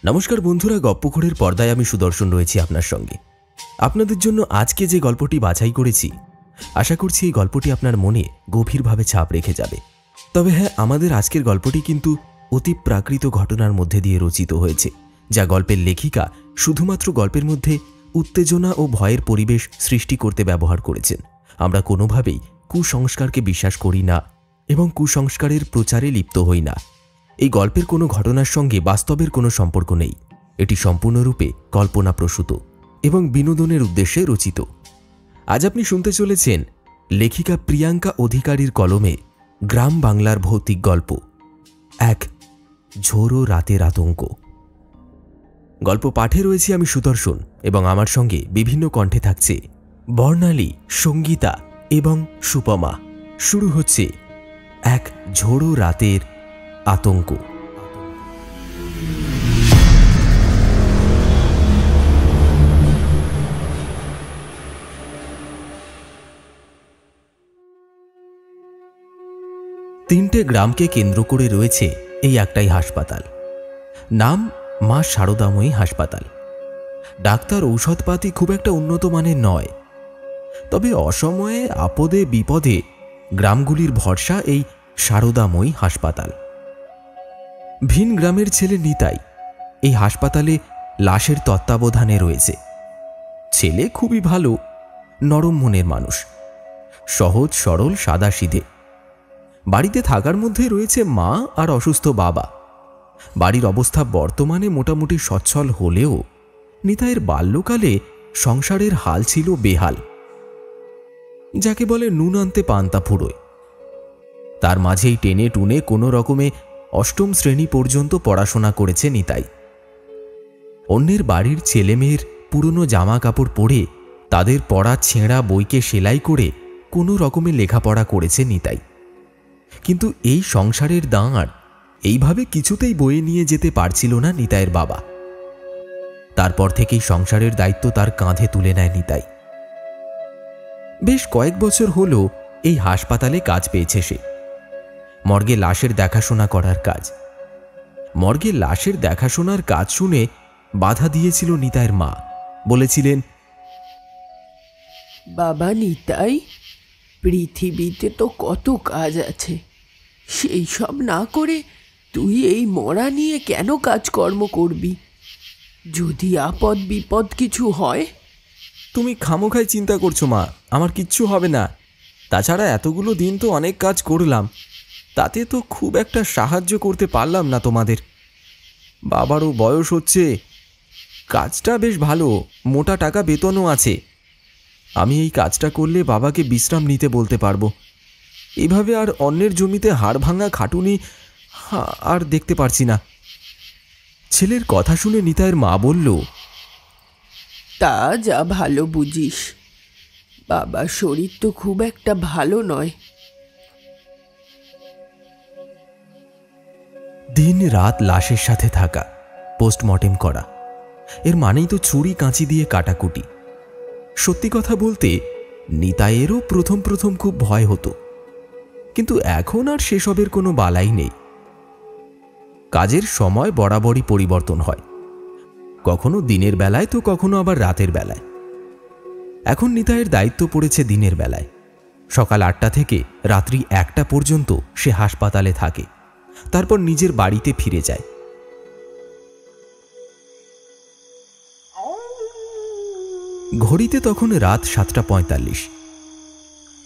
নমস্কার বন্ধুরা, গপ্পখোরের পর্দায় আমি সুদর্শন রয়েছি আপনার সঙ্গে। আপনাদের জন্য আজকে যে গল্পটি বাছাই করেছি, আশা করছি এই গল্পটি আপনার মনে গভীরভাবে ছাপ রেখে যাবে। তবে হ্যাঁ, আমাদের আজকের গল্পটি কিন্তু অতি প্রাকৃত ঘটনার মধ্যে দিয়ে রচিত হয়েছে, যা গল্পের লেখিকা শুধুমাত্র গল্পের মধ্যে উত্তেজনা ও ভয়ের পরিবেশ সৃষ্টি করতে ব্যবহার করেছেন। আমরা কোনোভাবেই কুসংস্কারকে বিশ্বাস করি না এবং কুসংস্কারের প্রচারে লিপ্ত হই না। এই গল্পের কোনো ঘটনার সঙ্গে বাস্তবের কোনো সম্পর্ক নেই। এটি সম্পূর্ণরূপে কল্পনাপ্রসূত এবং বিনোদনের উদ্দেশ্যে রচিত। আজ আপনি শুনতে চলেছেন লেখিকা প্রিয়াঙ্কা অধিকারীর কলমে গ্রাম বাংলার ভৌতিক গল্প, এক ঝোড়ো রাতের আতঙ্ক। গল্প পাঠে রয়েছি আমি সুদর্শন এবং আমার সঙ্গে বিভিন্ন কণ্ঠে থাকছে বর্ণালী, সঙ্গীতা এবং সুপমা। শুরু হচ্ছে এক ঝোড়ো রাতের আতঙ্ক। তিনটে গ্রামকে কেন্দ্র করে রয়েছে এই একটাই হাসপাতাল। নাম মা শারদাময়ী হাসপাতাল। ডাক্তার ঔষধপাতি খুব একটা উন্নত মানের নয়, তবে অসময়ে আপদে বিপদে গ্রামগুলির ভরসা এই শারদাময়ী হাসপাতাল। ভিন গ্রামের ছেলে নিতাই এই হাসপাতালে লাশের তত্ত্বাবধানে রয়েছে। ছেলে খুবই ভালো, নরম মনের মানুষ, সহজ সরল সাদাসিধে। বাড়িতে থাকার মধ্যে রয়েছে মা আর অসুস্থ বাবা। বাড়ির অবস্থা বর্তমানে মোটামুটি সচ্ছল হলেও নিতাইয়ের বাল্যকালে সংসারের হাল ছিল বেহাল, যাকে বলে নুন আনতে পান্তা ফুরোয়। তার মাঝেই টেনে টুনে কোনো রকমে অষ্টম শ্রেণী পর্যন্ত পড়াশোনা করেছে নিতাই। অন্যের বাড়ির ছেলেমেয়ের পুরনো জামা কাপড় পরে তাদের পড়া ছেঁড়া বইকে সেলাই করে কোনো রকমে লেখাপড়া করেছে নিতাই। কিন্তু এই সংসারের দাঁড় এইভাবে কিছুতেই বয়ে নিয়ে যেতে পারছিল না নিতাইয়ের বাবা। তারপর থেকেই সংসারের দায়িত্ব তার কাঁধে তুলে নেয় নিতাই। বেশ কয়েক বছর হল এই হাসপাতালে কাজ পেয়েছে সে, মর্গে লাশের দেখাশোনা করার কাজ। মর্গে লাশের দেখাশোনার কাজ শুনে বাধা দিয়েছিল নিতাইয়ের মা। বলেছিলেন, বাবা নিতাই, পৃথিবীতে তো কত কাজ আছে, সেই সব না করে তুই এই মরা নিয়ে কেন কাজকর্ম করবি? যদি আপদ বিপদ কিছু হয়? তুমি খামোখাই চিন্তা করছো মা, আমার কিচ্ছু হবে না। তাছাড়া এতগুলো দিন তো অনেক কাজ করলাম, তাতে তো খুব একটা সাহায্য করতে পারলাম না তোমাদের। বাবারও বয়স হচ্ছে, কাজটা বেশ ভালো, মোটা টাকা বেতনও আছে। আমি এই কাজটা করলে বাবাকে বিশ্রাম নিতে বলতে পারবো। এভাবে আর অন্যের জমিতে হাড় ভাঙা খাটুনি আর দেখতে পারছি না। ছেলের কথা শুনে নিতাইয়ের মা বলল, তা যা ভালো বুঝিস, বাবার শরীর তো খুব একটা ভালো নয়। দিন রাত লাশের সাথে থাকা, পোস্টমর্টেম করা, এর মানেই তো ছুরি কাঁচি দিয়ে কাটাকুটি। সত্যি কথা বলতে নিতাইয়েরও প্রথম প্রথম খুব ভয় হতো, কিন্তু এখন আর সেসবের কোনো বালাই নেই। কাজের সময় বরাবরই পরিবর্তন হয়, কখনো দিনের বেলায় তো কখনো আবার রাতের বেলায়। এখন নিতাইয়ের দায়িত্ব পড়েছে দিনের বেলায়। সকাল 8টা থেকে রাত্রি 1টা পর্যন্ত সে হাসপাতালে থাকে, তারপর নিজের বাড়িতে ফিরে যায়। ঘড়িতে তখন রাত 7:45।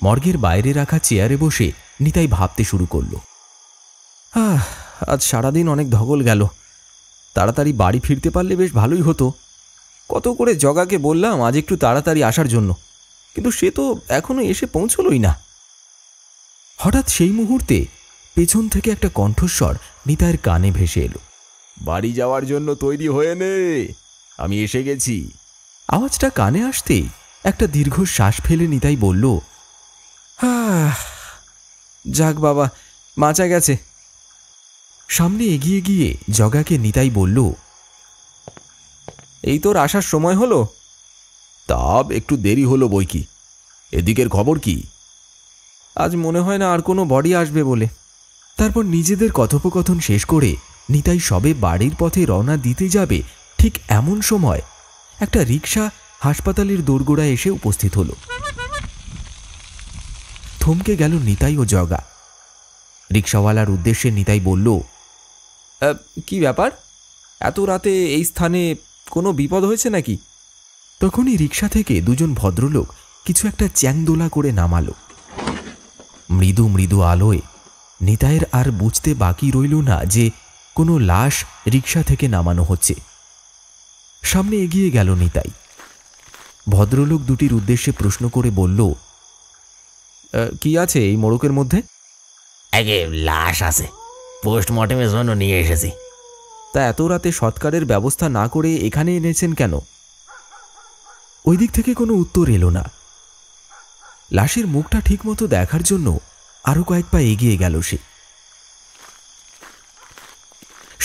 মর্গের বাইরে রাখা চেয়ারে বসে নিতাই ভাবতে শুরু করল, আজ সারাদিন অনেক ধকল গেল, তাড়াতাড়ি বাড়ি ফিরতে পারলে বেশ ভালোই হতো। কত করে জগাকে বললাম আজ একটু তাড়াতাড়ি আসার জন্য, কিন্তু সে তো এখনো এসে পৌঁছলই না। হঠাৎ সেই মুহূর্তে পেছন থেকে একটা কণ্ঠস্বর নিতাইয়ের কানে ভেসে এলো, বাড়ি যাওয়ার জন্য তৈরি হয়ে নে, আমি এসে গেছি। আওয়াজটা কানে আসতেই একটা দীর্ঘ শ্বাস ফেলে নিতাই বলল, যাক বাবা, বাঁচা গেছে। সামনে এগিয়ে গিয়ে জগাকে নিতাই বলল, এই তোর আসার সময় হলো? তা একটু দেরি হলো বই কি। এদিকের খবর কি? আজ মনে হয় না আর কোনো বডি আসবে বলে। তারপর নিজেদের কথোপকথন শেষ করে নিতাই সবে বাড়ির পথে রওনা দিতে যাবে, ঠিক এমন সময় একটা রিকশা হাসপাতালের দোরগোড়ায় এসে উপস্থিত হলো। থমকে গেল নিতাই ও জগা। রিকশাওয়ালার উদ্দেশ্যে নিতাই বলল, কি ব্যাপার, এত রাতে এই স্থানে কোনো বিপদ হয়েছে নাকি? তখনই রিকশা থেকে দুজন ভদ্রলোক কিছু একটা চ্যাংদোলা করে নামালো। মৃদু মৃদু আলোয় নিতাইয়ের আর বুঝতে বাকি রইল না যে কোনো লাশ রিকশা থেকে নামানো হচ্ছে। সামনে এগিয়ে গেল নিতাই। ভদ্রলোক দুটির উদ্দেশ্যে প্রশ্ন করে বলল, কি আছে এই মোড়কের মধ্যে? আগে লাশ আছে, পোস্টমর্টমের জন্য নিয়ে এসেছি। তা এত রাতে সৎকারের ব্যবস্থা না করে এখানে এনেছেন কেন? ওই দিক থেকে কোনো উত্তর এলো না। লাশের মুখটা ঠিকমতো দেখার জন্য আরো কয়েক পা এগিয়ে গেল সে।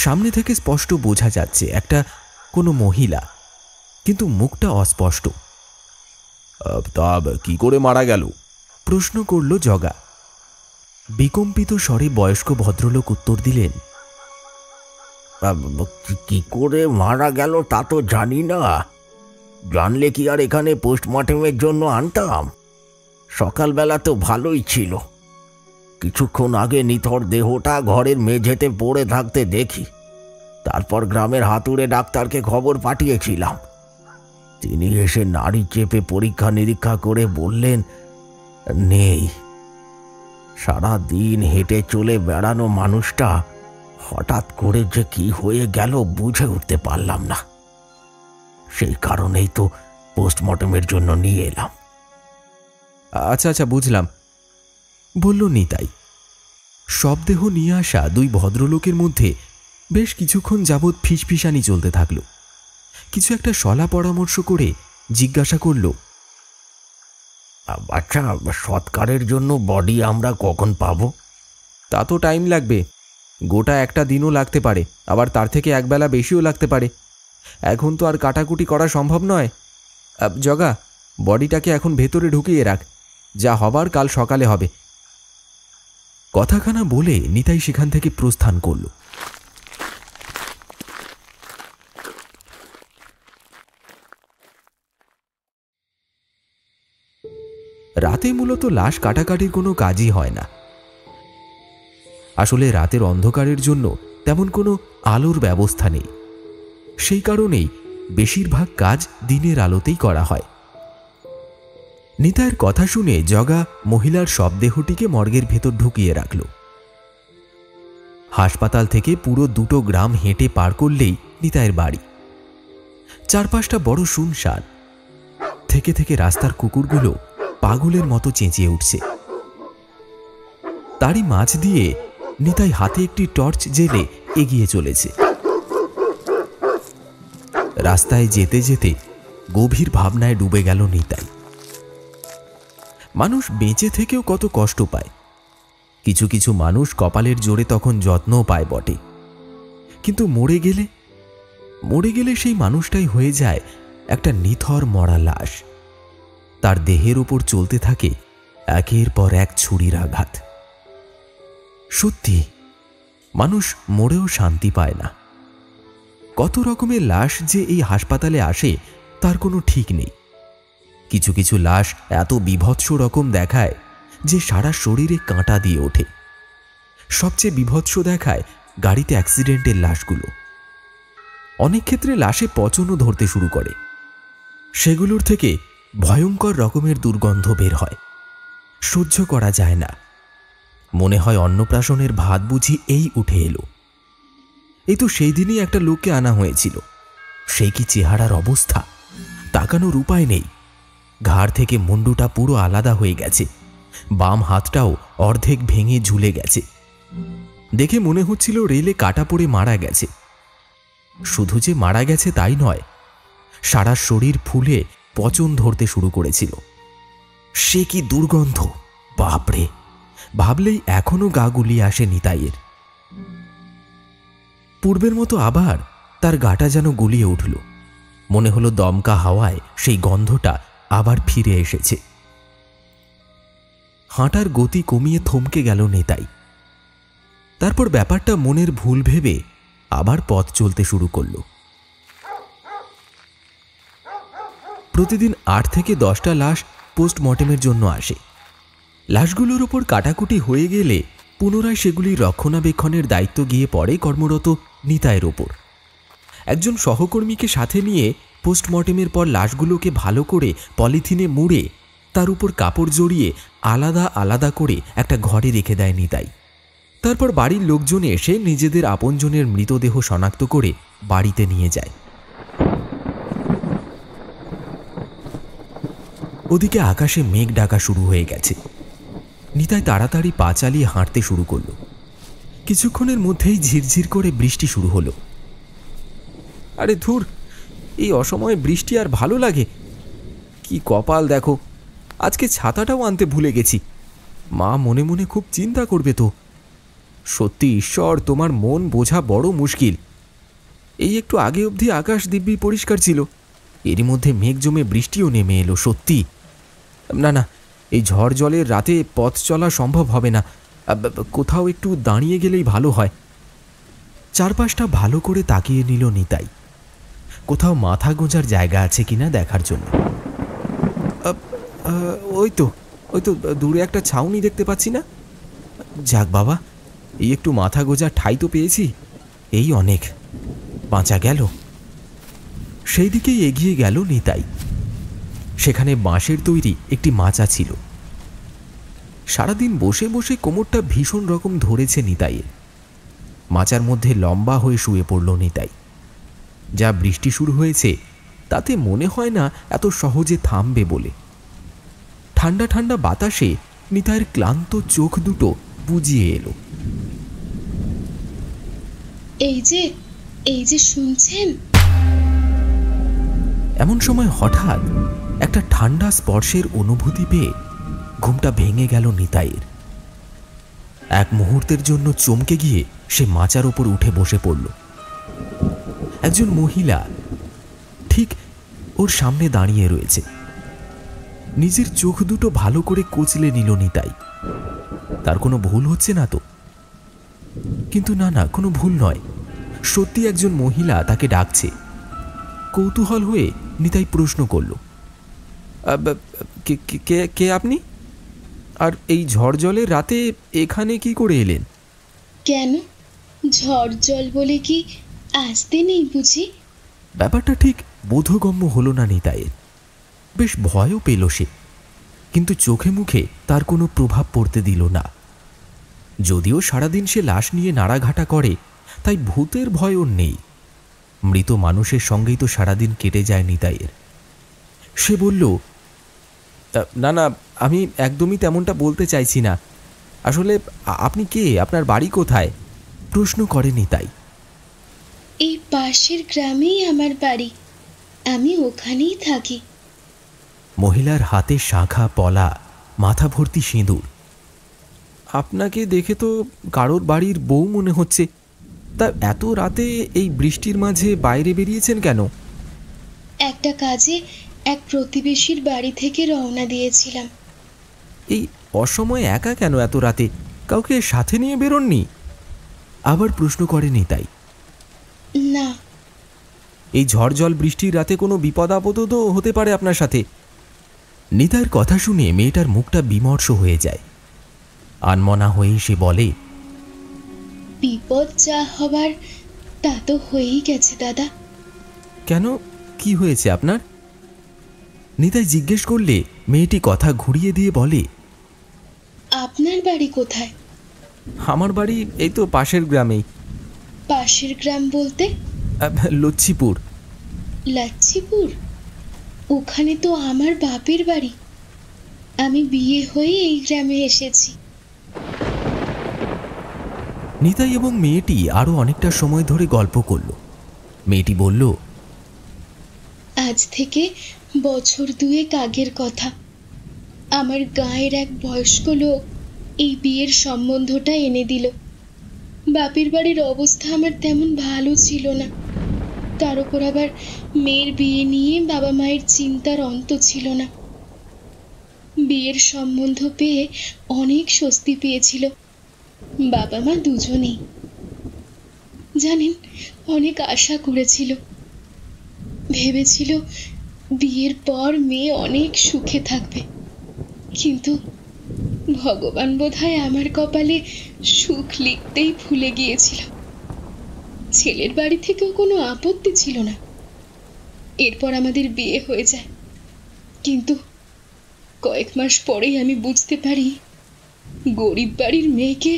সামনে থেকে স্পষ্ট বোঝা যাচ্ছে একটা কোনো মহিলা, কিন্তু মুখটা অস্পষ্ট। তা কি করে মারা গেল? প্রশ্ন করল জগা। বিকম্পিত স্বরে বয়স্ক ভদ্রলোক উত্তর দিলেন, কি করে মারা গেল তা তো জানি না। জানলে কি আর এখানে পোস্টমর্টমের জন্য আনতাম? সকালবেলা তো ভালোই ছিল, কিছুক্ষণ আগে নিথর দেহটা ঘরের মেঝেতে পড়ে থাকতে দেখি। তারপর গ্রামের হাতুড়ে ডাক্তারকে খবর পাঠিয়েছিলাম। তিনি এসে নাড়ি চেপে পরীক্ষা নিরীক্ষা করে বললেন নেই। সারা দিন হেঁটে চলে বেড়ানো মানুষটা হঠাৎ করে যে কি হয়ে গেল বুঝে উঠতে পারলাম না। সেই কারণেই তো পোস্টমর্টমের জন্য নিয়ে এলাম। আচ্ছা আচ্ছা, বুঝলাম, বলল নিতাই। শবদেহ নিয়ে আসা দুই ভদ্রলোকের মধ্যে বেশ কিছুক্ষণ যাবৎ ফিসফিসানি চলতে থাকল। কিছু একটা সলা পরামর্শ করে জিজ্ঞাসা করল, আচ্ছা, সৎকারের জন্য বডি আমরা কখন পাবো? তা তো টাইম লাগবে, গোটা একটা দিনও লাগতে পারে, আবার তার থেকে একবেলা বেশিও লাগতে পারে। এখন তো আর কাটাকুটি করা সম্ভব নয়। জগা, বডিটাকে এখন ভেতরে ঢুকিয়ে রাখ, যা হবার কাল সকালে হবে। কথাখানা বলে নিতাই সেখান থেকে প্রস্থান করল। রাতে মূলত লাশ কাটাকাটির কোনো কাজই হয় না। আসলে রাতের অন্ধকারের জন্য তেমন কোনো আলোর ব্যবস্থা নেই। সেই কারণেই বেশিরভাগ কাজ দিনের আলোতেই করা হয়। নিতাইয়ের কথা শুনে জগা মহিলার শবদেহটিকে মর্গের ভেতর ঢুকিয়ে রাখল। হাসপাতাল থেকে পুরো 2 গ্রাম হেঁটে পার করলেই নিতাইয়ের বাড়ি। চারপাশটা বড় শুনশান। থেকে থেকে রাস্তার কুকুরগুলো পাগলের মতো চেঁচিয়ে উঠছে। তারই মাঝ দিয়ে নিতাই হাতে একটি টর্চ জেলে এগিয়ে চলেছে। রাস্তায় যেতে যেতে গভীর ভাবনায় ডুবে গেল নিতাই। মানুষ বেঁচে থেকেও কত কষ্ট পায়। কিছু কিছু মানুষ কপালের জোরে তখন যত্নও পায় বটে, কিন্তু মরে গেলে সেই মানুষটাই হয়ে যায় একটা নিথর মরা লাশ। তার দেহের উপর চলতে থাকে একের পর এক ছুরির আঘাত। সত্যি, মানুষ মরেও শান্তি পায় না। কত রকমের লাশ যে এই হাসপাতালে আসে তার কোনো ঠিক নেই। কিছু কিছু লাশ এত বীভৎস রকম দেখায় যে সারা শরীরে কাঁটা দিয়ে ওঠে। সবচেয়ে বীভৎস দেখায় গাড়িতে অ্যাক্সিডেন্টের লাশগুলো। অনেক ক্ষেত্রে লাশে পচনও ধরতে শুরু করে। সেগুলোর থেকে ভয়ঙ্কর রকমের দুর্গন্ধ বের হয়, সহ্য করা যায় না। মনে হয় অন্নপ্রাশনের ভাত বুঝি এই উঠে এলো। এই তো সেই দিনই একটা লোককে আনা হয়েছিল। সেই কি চেহারার অবস্থা, তাকানোর উপায় নেই। ঘাড় থেকে মুন্ডুটা পুরো আলাদা হয়ে গেছে, বাম হাতটাও অর্ধেক ভেঙে ঝুলে গেছে। দেখে মনে হচ্ছিল রেলে কাটা পড়ে মারা গেছে। শুধু যে মারা গেছে তাই নয়, সারা শরীর ফুলে পচন ধরতে শুরু করেছিল। সে কি দুর্গন্ধ, বাপরে! ভাবলেই এখনো গা গুলিয়ে আসে নিতাইয়ের। পূর্বের মতো আবার তার গাটা যেন গুলিয়ে উঠল। মনে হলো দমকা হাওয়ায় সেই গন্ধটা আবার ফিরে এসেছে। হাঁটার গতি কমিয়ে থমকে গেল নিতাই। তারপর ব্যাপারটা মনের ভুল ভেবে আবার পথ চলতে শুরু করল। প্রতিদিন 8 থেকে 10টা লাশ পোস্টমর্টেমের জন্য আসে। লাশগুলোর ওপর কাটাকুটি হয়ে গেলে পুনরায় সেগুলির রক্ষণাবেক্ষণের দায়িত্ব গিয়ে পড়ে কর্মরত নিতাইয়ের ওপর। একজন সহকর্মীকে সাথে নিয়ে পোস্টমর্টেমের পর লাশগুলোকে ভালো করে পলিথিনে মুড়ে তার উপর কাপড় জড়িয়ে আলাদা আলাদা করে একটা ঘরে রেখে দেয় নিতাই। তারপর বাড়ির লোকজন এসে নিজেদের আপনজনের মৃতদেহ শনাক্ত করে বাড়িতে নিয়ে যায়। ওদিকে আকাশে মেঘ ডাকা শুরু হয়ে গেছে। নিতাই তাড়াতাড়ি পা চালিয়ে হাঁটতে শুরু করল। কিছুক্ষণের মধ্যেই ঝিরঝির করে বৃষ্টি শুরু হলো। আরে ধুর, এই অসময়ে বৃষ্টি আর ভালো লাগে? কি কপাল দেখো, আজকে ছাতাটাও আনতে ভুলে গেছি। মা মনে মনে খুব চিন্তা করবে তো। সত্যি ঈশ্বর, তোমার মন বোঝা বড় মুশকিল। এই একটু আগে অবধি আকাশ দিব্যি পরিষ্কার ছিল, এরই মধ্যে মেঘ জমে বৃষ্টিও নেমে এলো। সত্যি না না, এই ঝড় জলের রাতে পথ চলা সম্ভব হবে না। কোথাও একটু দাঁড়িয়ে গেলেই ভালো হয়। চারপাশটা ভালো করে তাকিয়ে নিল নিতাই, কোথাও মাথা গোঁজার জায়গা আছে কিনা দেখার জন্য। ওই তো দূরে একটা ছাউনি দেখতে পাচ্ছি না? যাক বাবা, এই একটু মাথা গোঁজার ঠাঁই তো পেয়েছি, এই অনেক, বাঁচা গেল। সেই দিকেই এগিয়ে গেল নিতাই। সেখানে বাঁশের তৈরি একটি মাচা ছিল। সারাদিন বসে বসে কোমরটা ভীষণ রকম ধরেছে নিতাইয়ের। মাচার মধ্যে লম্বা হয়ে শুয়ে পড়ল নিতাই। যা বৃষ্টি শুরু হয়েছে তাতে মনে হয় না এত সহজে থামবে বলে। ঠান্ডা ঠান্ডা বাতাসে নিতাইয়ের ক্লান্ত চোখ দুটো বুজিয়ে এলো। এই যে শুনছেন? এমন সময় হঠাৎ একটা ঠান্ডা স্পর্শের অনুভূতি পেয়ে ঘুমটা ভেঙে গেল নিতাইয়ের। এক মুহূর্তের জন্য চমকে গিয়ে সে মাচার উপর উঠে বসে পড়ল। একজন মহিলা ঠিক ওর সামনে দাঁড়িয়ে রয়েছে। নিজের চোখ দুটো ভালো করে কচলে নিল নিতাই। তার কোনো ভুল হচ্ছে না তো? কিন্তু না, কোনো ভুল নয়, সত্যি একজন মহিলা তাকে ডাকছে। কৌতূহল হয়ে নিতাই প্রশ্ন করল, কে আপনি? আর এই ঝড় জলের রাতে এখানে কি করে এলেন? কেন, ঝড় জল বলে কি আসতে নেই বুঝি? ব্যাপারটা ঠিক বোধগম্য হলো না নিতাইয়ের। বেশ ভয়ও পেল সে, কিন্তু চোখে মুখে তার কোনো প্রভাব পড়তে দিল না। যদিও সারাদিন সে লাশ নিয়ে নাড়াঘাটা করে, তাই ভূতের ভয় ওর নেই। মৃত মানুষের সঙ্গেই তো সারাদিন কেটে যায় নিতাইয়ের। সে বলল, না, আমি একদমই তেমনটা বলতে চাইছি না। আসলে আপনি কে? আপনার বাড়ি কোথায়? প্রশ্ন করে নিতাই। এই পাশের গ্রামেই আমার বাড়ি, আমি ওখানেই থাকি। মহিলার হাতে শাঁখা পলা, মাথা ভর্তি সিঁদুর। আপনাকে দেখে তো কারোর বাড়ির বউ মনে হচ্ছে। তা এত রাতে এই বৃষ্টির মাঝে বাইরে বেরিয়েছেন কেন? একটা কাজে এক প্রতিবেশীর বাড়ি থেকে রওনা দিয়েছিলাম। এই অসময়ে একা কেন এত রাতে? কাউকে সাথে নিয়ে বেরোননি? আবার প্রশ্ন করে নিতাই। না। এই ঝড় জল বৃষ্টির রাতে কোনো বিপদ আপদও তো হতে পারে আপনার সাথে। নিতাইয়ের কথা শুনে মেয়েটার মুখটা বিমর্ষ হয়ে যায়। আনমনা হয়ে সে বলে, বিপদ যা হবার তা তো হয়েই গেছে দাদা। কেন, কি হয়েছে আপনার? নিতাই জিজ্ঞেস করলে মেয়েটি কথা ঘুরিয়ে দিয়ে বলে, আপনার বাড়ি কোথায়? আমার বাড়ি এই তো পাশের গ্রামেই। পাশের গ্রাম বলতে? লচ্ছিপুর। লাচ্ছিপুর? ওখানে তো আমার বাপের বাড়ি। আমি বিয়ে হয়ে এই গ্রামে এসেছি। নিতাই এবং মেয়েটি আরো অনেকটা সময় ধরে গল্প করল। মেয়েটি বলল, আজ থেকে বছর দুয়েক আগের কথা। আমার গাঁয়ের এক বয়স্ক লোক এই বিয়ের সম্বন্ধটা এনে দিল। বাপের বাড়ির অবস্থা আমার তেমন ভালো ছিল না, তার উপর আবার মেয়ের বিয়ে নিয়ে বাবা মায়ের চিন্তার অন্ত ছিল না। বিয়ের সম্বন্ধ পেয়ে অনেক স্বস্তি পেয়েছিল বাবা মা দুজনেই। জানেন, অনেক আশা করেছিল, ভেবেছিল বিয়ের পর মেয়ে অনেক সুখে থাকবে। কিন্তু ভগবান বোধহয় আমার কপালে সুখ লিখতেই ভুলে গিয়েছিল। ছেলের বাড়ি থেকেও কোনো আপত্তি ছিল না। এরপর আমাদের বিয়ে হয়ে যায়, কিন্তু কয়েক মাস পরেই আমি বুঝতে পারি গরিব বাড়ির মেয়েকে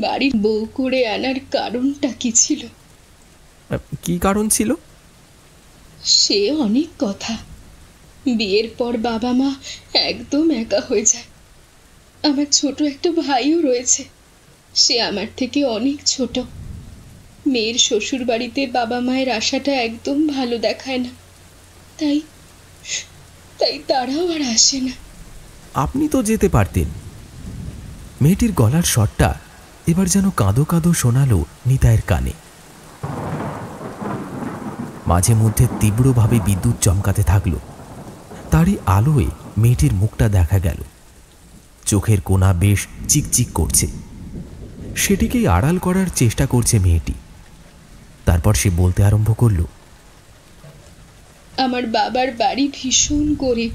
বাড়ির বউ করে আনার কারণটা কি ছিল। কি কারণ ছিল? সে অনেক কথা। বিয়ের পর বাবা মা একদম একা হয়ে যায়। আমার ছোট একটা ভাইও রয়েছে, সে আমার থেকে অনেক ছোট। মেয়ের শ্বশুর বাড়িতে বাবা মায়ের আশাটা একদম ভালো দেখায় না, তাই তাই তারাও আর আসে না। আপনি তো যেতে পারতেন। মেয়েটির গলার স্বরটা এবার যেন কাঁদো কাঁদো শোনালো নিতাইয়ের কানে। মাঝে মধ্যে তীব্রভাবে বিদ্যুৎ চমকাতে থাকলো। তারই আলোয় মেয়েটির মুখটা দেখা গেল। চোখের কোণা বেশ চিকচিক করছে। সেটিকেই আড়াল করার চেষ্টা করছে মেয়েটি। তারপর সে বলতে আরম্ভ করলো, আমার বাবার বাড়ি ভীষণ গরিব,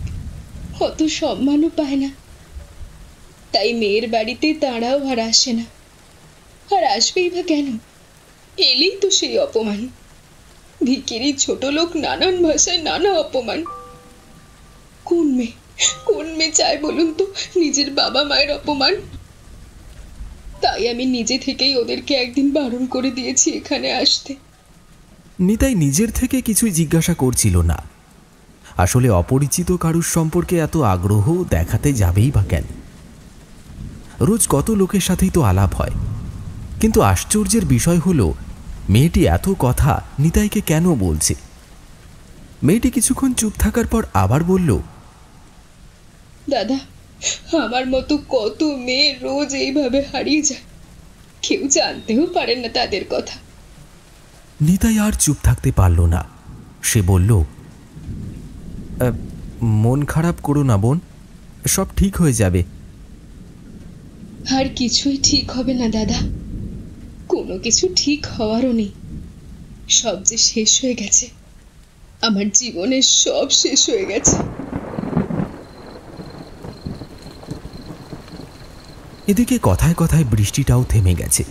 অত সম্মানও পায় না, তাই মেয়ের বাড়িতে তারাও আর আসে না। আর আসবেই বা কেন? এলেই তো সেই অপমান। ভিখিরি, ছোট লোক, নানান ভাষায় নানা অপমান। কোন মেয়ে চায় বলুন তো নিজের বাবা মায়ের অপমান? তাই আমি নিজে থেকেই ওদেরকে একদিন বারণ করে দিয়েছি এখানে আসতে। নিতাই নিজের থেকে কিছুই জিজ্ঞাসা করছিল না। আসলে অপরিচিত কারুর সম্পর্কে এত আগ্রহ দেখাতে যাবেই বা কেন? রোজ কত লোকের সাথেই তো আলাপ হয়, কিন্তু আশ্চর্যের বিষয় হলো মেয়েটি এত কথা নিতাইকে কেন বলছে। মেয়েটি কিছুক্ষণ চুপ থাকার পর আবার বলল, দাদা, আমার মতো কত মেয়ে রোজ এইভাবে হারিয়ে যায়, কেউ জানতেও পারে না তাদের কথা। নিতাই আর চুপ থাকতে পারল না। সে বলল, মন খারাপ করো না বোন, সব ঠিক হয়ে যাবে। আর কিছুই ঠিক হবে না দাদা, কোনো কিছু ঠিক হওয়ারও নেই। সব যে শেষ হয়ে গেছে, আমার জীবনের সব শেষ হয়ে গেছে। এদিকে কথায় কথায় বৃষ্টিটাও থেমে গেছে।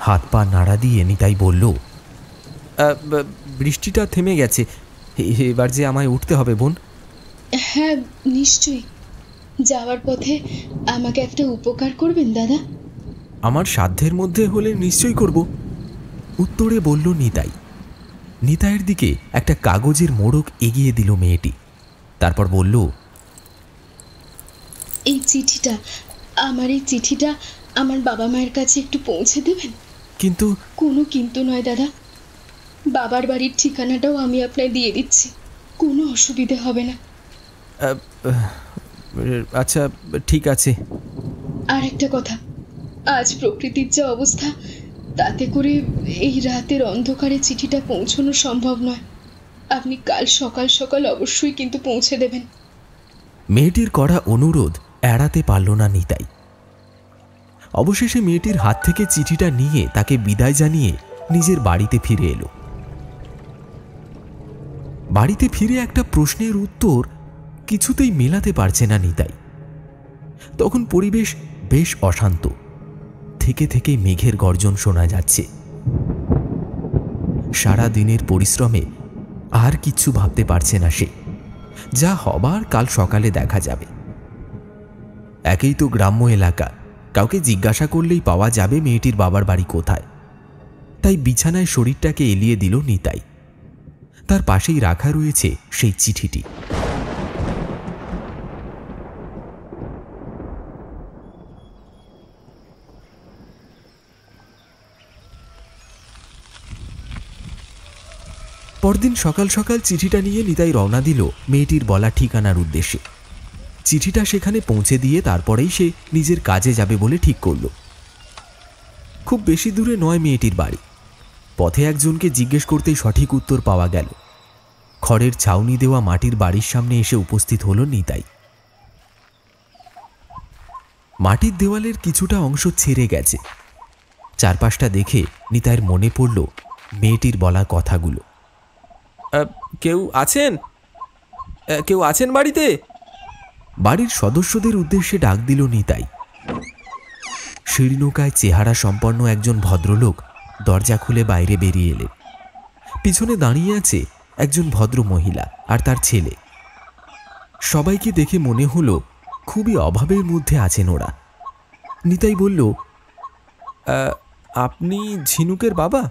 হাত পা নাড়া দিয়ে নিতাই বলল, বৃষ্টিটা থেমে গেছে, এবার যে আমায় উঠতে হবে বোন। হ্যাঁ নিশ্চয়ই। যাওয়ার পথে আমাকে একটা উপকার করবেন দাদা? আমার সাধ্যের মধ্যে হলে নিশ্চয়ই করব, উত্তরে বলল নিতাই। নিতাইয়ের দিকে একটা কাগজের মোড়ক এগিয়ে দিল মেয়েটি। তারপর বলল, এই চিঠিটা আমার বাবা মায়ের কাছে একটু পৌঁছে দেবেন? কিন্তু কোনো কিন্তু নয় দাদা, বাবার বাড়ির ঠিকানাটাও আমি আপনায় দিয়ে দিচ্ছি, কোনো অসুবিধে হবে না। আচ্ছা ঠিক আছে। আর একটা কথা, আজ প্রকৃতির যা অবস্থা, তাতে করে এই রাতের অন্ধকারে চিঠিটা পৌঁছানো সম্ভব নয়। আপনি কাল সকাল সকাল অবশ্যই কিন্তু পৌঁছে দেবেন। মেয়েটির করা অনুরোধ এড়াতে পারল না নিতাই। অবশেষে মেয়েটির হাত থেকে চিঠিটা নিয়ে তাকে বিদায় জানিয়ে নিজের বাড়িতে ফিরে এলো। বাড়িতে ফিরে একটা প্রশ্নের উত্তর কিছুতেই মেলাতে পারছে না নিতাই। তখন পরিবেশ বেশ অশান্ত, থেকে থেকে মেঘের গর্জন শোনা যাচ্ছে। সারা দিনের পরিশ্রমে আর কিচ্ছু ভাবতে পারছে না সে। যা হবার কাল সকালে দেখা যাবে। একেই তো গ্রাম্য এলাকা, কাউকে জিজ্ঞাসা করলেই পাওয়া যাবে মেয়েটির বাবার বাড়ি কোথায়। তাই বিছানায় শরীরটাকে এলিয়ে দিল নিতাই। তার পাশেই রাখা রয়েছে সেই চিঠিটি। পরদিন সকাল সকাল চিঠিটা নিয়ে নিতাই রওনা দিল মেয়েটির বলা ঠিকানার উদ্দেশ্যে। চিঠিটা সেখানে পৌঁছে দিয়ে তারপরেই সে নিজের কাজে যাবে বলে ঠিক করল। খুব বেশি দূরে নয় মেয়েটির বাড়ি। পথে একজনকে জিজ্ঞেস করতেই সঠিক উত্তর পাওয়া গেল। খড়ের ছাউনি দেওয়া মাটির বাড়ির সামনে এসে উপস্থিত হল নিতাই। মাটির দেওয়ালের কিছুটা অংশ ছেড়ে গেছে। চারপাশটা দেখে নিতাইয়ের মনে পড়ল মেয়েটির বলা কথাগুলো। কেউ আছেন? কেউ আছেন বাড়িতে? বাড়ির সদস্যদের উদ্দেশ্যে ডাক দিল নিতাই। শিরীনৌকায় চেহারা সম্পন্ন একজন ভদ্রলোক দরজা খুলে বাইরে বেরিয়ে এলেন। পিছনে দাঁড়িয়ে আছে একজন ভদ্র মহিলা আর তার ছেলে। সবাইকে দেখে মনে হলো খুবই অভাবের মধ্যে আছেন ওরা। নিতাই বলল, আপনি ঝিনুকের বাবা?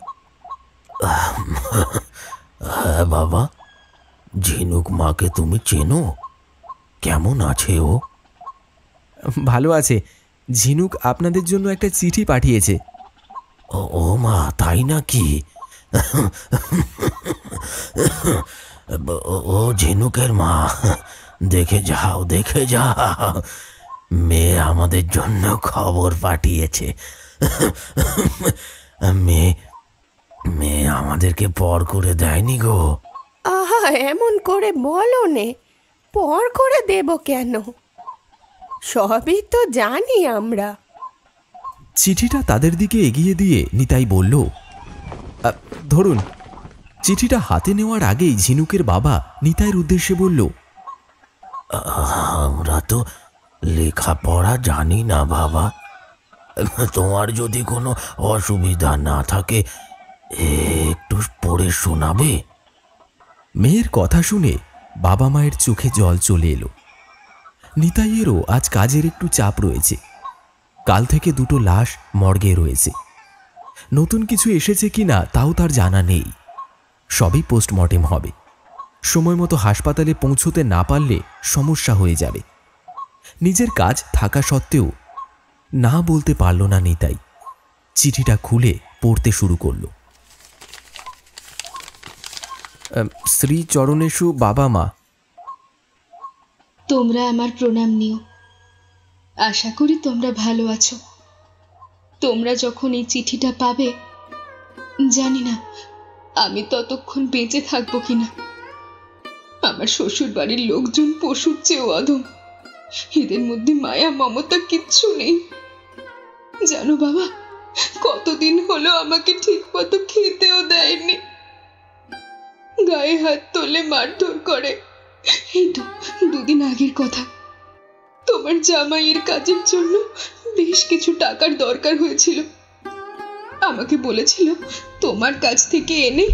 হ্যাঁ বাবা, ঝিনুক মাকে তুমি চেনো? কেমন আছে ও? ভালো আছে। ঝিনুক আপনাদের জন্য একটা চিঠি পাঠিয়েছে। ও মা, তাই নাকি? ও ঝিনুকের মা, দেখে যাও, দেখে যাও, মেয়ে আমাদের জন্য খবর পাঠিয়েছে। মেয়ে আমাদেরকে পর করে দেয়নি গো। আহা, এমন করে বলো নে, পর করে দেব কেন? সবই তো জানি আমরা। চিঠিটা তাদের দিকে এগিয়ে দিয়ে নিতাই বলল, ধরুন। চিঠিটা হাতে নেওয়ার আগেই ঝিনুকের বাবা নিতাইয়ের উদ্দেশ্যে বলল, আমরা তো লেখাপড়া জানি না বাবা, তোমার যদি কোনো অসুবিধা না থাকে একটু পড়ে শোনাবে? মেয়ের কথা শুনে বাবা মায়ের চোখে জল চলে এলো। নিতাইয়েরও আজ কাজের একটু চাপ রয়েছে। কাল থেকে দুটো লাশ মর্গে রয়েছে। নতুন কিছু এসেছে কিনা তাও তার জানা নেই। সবই পোস্টমর্টেম হবে। সময় মতো হাসপাতালে পৌঁছতে না পারলে সমস্যা হয়ে যাবে। নিজের কাজ থাকা সত্ত্বেও না বলতে পারল না নিতাই। চিঠিটা খুলে পড়তে শুরু করল। শ্রী চরণেষু বাবা মা, তোমরা আমার প্রণাম নিও। আশা করি তোমরা ভালো আছো। তোমরা যখন এই চিঠিটা পাবে, জানি না আমি ততক্ষণ বেঁচে থাকবো কিনা। আমার শ্বশুর বাড়ির লোকজন পশুর চেয়েও অধম। এদের মধ্যে মায়া মমতা কিচ্ছু নেই। জানো বাবা, কতদিন হলো আমাকে ঠিক মতো খেতেও দেয়নি। গায়ে হাত তোলে, মারধর করে। এই তো দুদিন আগের কথা। তোমার জামাইয়ের কাজের জন্য বেশ কিছু টাকার দরকার হয়েছিল। আমাকে বলেছিল তোমার কাছ থেকে এনে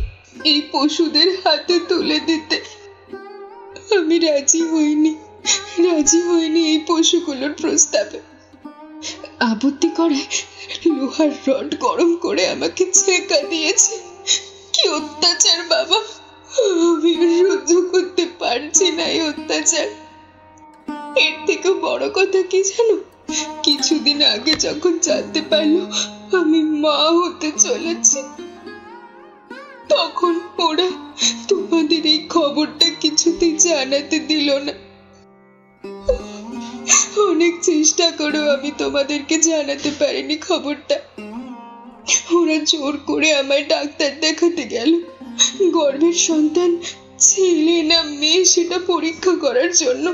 এই পশুদের হাতে তুলে দিতে। আমি রাজি হইনি এই পশুগুলোর প্রস্তাবে। আপত্তি করে লোহার রড গরম করে আমাকে ছেঁকা দিয়েছে। কি অত্যাচার বাবা! আমি সহ্য করতে পারছি না এই অত্যাচার। এর থেকে বড় কথা কি জানো? কিছুদিন আগে যখন জানতে পারলো আমি মা হতে চলেছি, তখন ওরা তোমাদের এই খবরটা কিছুতেই জানাতে দিল না। অনেক চেষ্টা করেও আমি তোমাদেরকে জানাতে পারিনি খবরটা। ওরা জোর করে আমায় ডাক্তার দেখাতে গেল, গর্ভের সন্তান ছেলে না মেয়ে সেটা পরীক্ষা করার জন্য।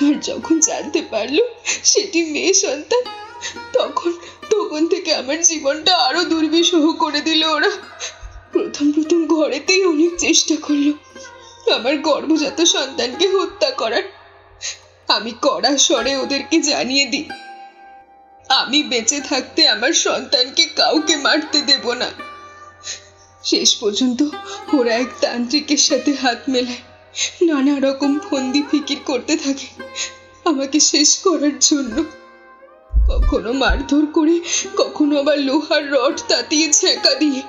আর যখন জানতে পারলো সেটি মেয়ে সন্তান, তখন থেকে আমার জীবনটা আরো দুর্বিষহ করে দিল ওরা। প্রথম ঘরেতেই অনেক চেষ্টা করলো আমার গর্ভজাত সন্তানকে হত্যা করার। আমি কড়া স্বরে ওদেরকে জানিয়ে দিই, আমি বেঁচে থাকতে আমার সন্তানকে কাউকে মারতে দেব না। শেষ পর্যন্ত ওরা এক তান্ত্রিকের সাথে হাত মেলায়, নানা রকম ফন্দি ফিকির করতে থাকে আমাকে শেষ করার জন্য। কখনো মারধর করে, কখনো আবার লোহার রড তাতিয়ে ছেঁকা দিয়ে।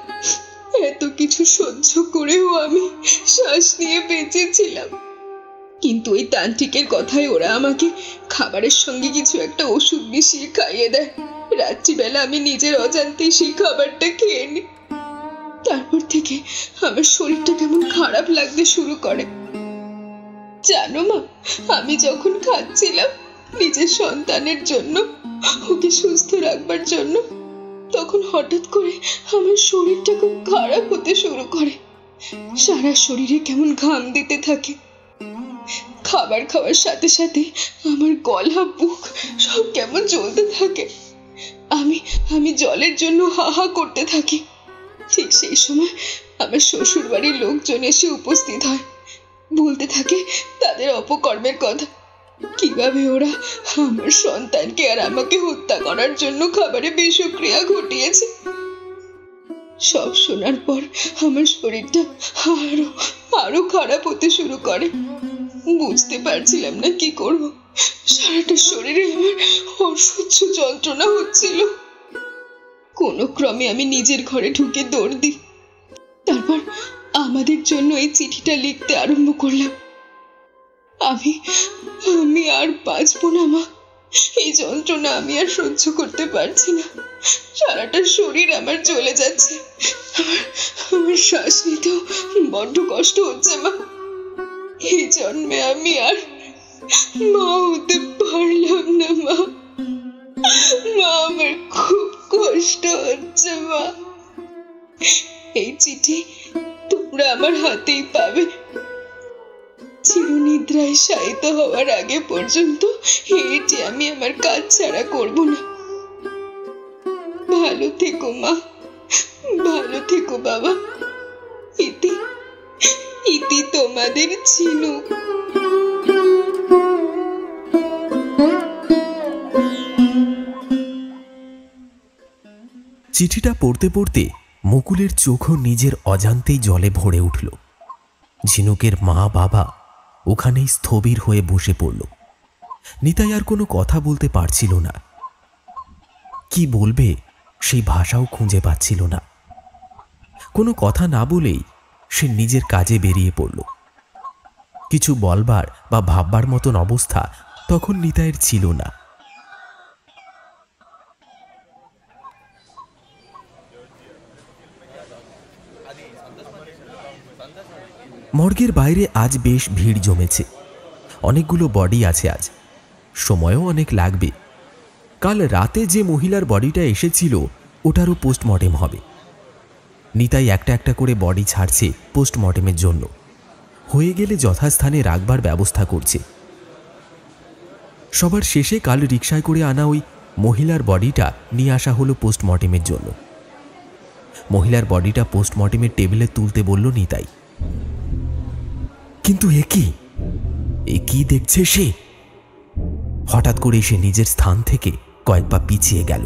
এত কিছু সহ্য করেও আমি শ্বাস নিয়ে বেঁচেছিলাম। কিন্তু ওই তান্ত্রিকের কথায় ওরা আমাকে খাবারের সঙ্গে কিছু একটা ওষুধ মিশিয়ে খাইয়ে দেয়। রাত্রিবেলা আমি নিজের অজান্তেই সেই খাবারটা খেয়ে নিই। তারপর থেকে আমার শরীরটা কেমন খারাপ লাগতে শুরু করে। জানো মা, আমি যখন খাচ্ছিলাম নিজের সন্তানের জন্য, ওকে সুস্থ রাখবার জন্য, তখন হঠাৎ করে আমার শরীরটা খুব খারাপ হতে শুরু করে। সারা শরীরে কেমন ঘাম দিতে থাকে। খাবার খাওয়ার সাথে সাথে আমার গলা, বুক সব কেমন জ্বলতে থাকে। আমি আমি জলের জন্য হা হা করতে থাকি। ঠিক সেই সময় আমার শ্বশুর বাড়ির লোকজন এসে উপস্থিত হয়, বলতে থাকে তাদের অপকর্মের কথা, কিভাবে ওরা আমার সন্তানকে আর আমাকে হত্যা করার জন্য খাবারে বিষক্রিয়া ঘটিয়েছে। সব শোনার পর আমার শরীরটা আরো আরো খারাপ হতে শুরু করে। বুঝতে পারছিলাম না কি করব। সারাটা শরীরে আমার অসহ্য যন্ত্রণা হচ্ছিল। কোনো ক্রমে আমি নিজের ঘরে ঢুকে দৌড় দিই। তারপর আমাদের জন্য এই চিঠিটা লিখতে আরম্ভ করলাম। আমি আর বাঁচবো না মা, এই যন্ত্রণা আমি আর সহ্য করতে পারছি না। সারাটা শরীর আমার জ্বলে যাচ্ছে, আমার শ্বাস নিতেও বড্ড কষ্ট হচ্ছে মা। এই জন্মে আমি আর মা হতে পারলাম না মা। আমার খুব কষ্ট হচ্ছে মা। এই চিঠি তোমরা আমার হাতেই পাবে। চিরনিদ্রায় শায়িত হওয়ার আগে পর্যন্ত এটি আমি আমার কাজ ছাড়া করব না। ভালো থেকো মা, ভালো থেকো বাবা। ইতি ইতি তোমাদের ঝিনুক। চিঠিটা পড়তে পড়তে মুকুলের চোখও নিজের অজান্তেই জলে ভরে উঠল। ঝিনুকের মা বাবা ওখানেই স্থবির হয়ে বসে পড়ল। নিতাই আর কোনো কথা বলতে পারছিল না। কি বলবে সেই ভাষাও খুঁজে পাচ্ছিল না। কোনো কথা না বলেই সে নিজের কাজে বেরিয়ে পড়ল। কিছু বলবার বা ভাববার মতন অবস্থা তখন নিতাইয়ের ছিল না। মর্গের বাইরে আজ বেশ ভিড় জমেছে। অনেকগুলো বডি আছে আজ, সময়ও অনেক লাগবে। কাল রাতে যে মহিলার বডিটা এসেছিল ওটারও পোস্টমর্টেম হবে। নিতাই একটা একটা করে বডি ছাড়ছে পোস্টমর্টেমের জন্য। হয়ে গেলে যথাস্থানে রাখবার ব্যবস্থা করছে। সবার শেষে কাল রিকশায় করে আনা ওই মহিলার বডিটা নিয়ে আসা হলো পোস্টমর্টেমের জন্য। মহিলার বডিটা পোস্টমর্টেমের টেবিলে তুলতে বলল নিতাই। কিন্তু এ কি দেখছে সে? হঠাৎ করে সে নিজের স্থান থেকে কয়েক পা পিছিয়ে গেল।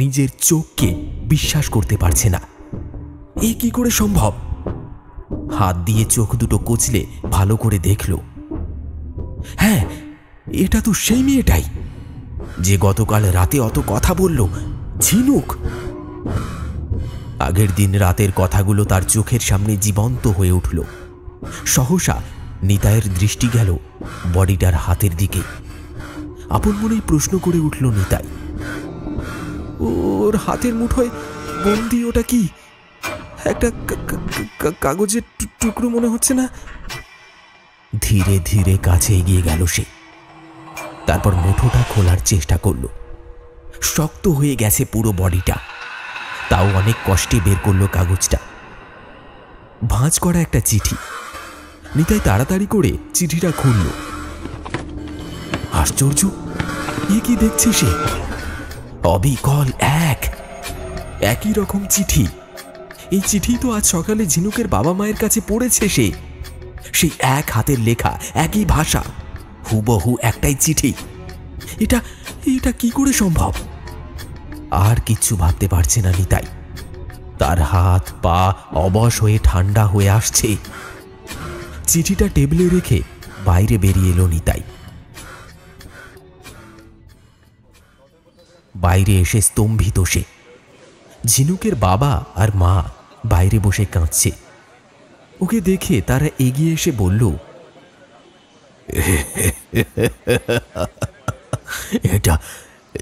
নিজের চোখকে বিশ্বাস করতে পারছে না। এ কি করে সম্ভব? হাত দিয়ে চোখ দুটো কচলে ভালো করে দেখল। হ্যাঁ, এটা তো সেই মেয়েটাই যে গতকাল রাতে অত কথা বলল, ঝিনুক। আগের দিন রাতের কথাগুলো তার চোখের সামনে জীবন্ত হয়ে উঠল। সহসা নিতাইয়ের দৃষ্টি গেল বডিটার হাতের দিকে। আপন মনেই প্রশ্ন করে উঠল নিতাই, ওর হাতের মুঠোয় বন্দি ওটা কি? একটা কাগজের টুকরো মনে হচ্ছে না? ধীরে ধীরে কাছে এগিয়ে গেল সে। তারপর মুঠোটা খোলার চেষ্টা করল। শক্ত হয়ে গেছে পুরো বডিটা। তাও অনেক কষ্টে বের করলো কাগজটা। ভাঁজ করা একটা চিঠি। নিতাই তাড়াতাড়ি করে চিঠিটা খুলল। আশ্চর্য, এ কি দেখছে সে? অবিকল একই রকম চিঠি। এই চিঠি তো আজ সকালে ঝিনুকের বাবা মায়ের কাছে পড়েছে সে। সেই এক হাতের লেখা, একই ভাষা, হুবহু একটাই চিঠি। এটা কি করে সম্ভব? আর কিচ্ছু ভাবতে পারছে না নিতাই। তার হাত পা অবশ হয়ে ঠান্ডা হয়ে আসছে। চিঠিটা টেবিলে রেখে বাইরে বেরিয়ে এলো নিতাই। বাইরে এসে স্তম্ভিত সে। ঝিনুকের বাবা আর মা বাইরে বসে কাঁদছে। ওকে দেখে তারা এগিয়ে এসে বলল,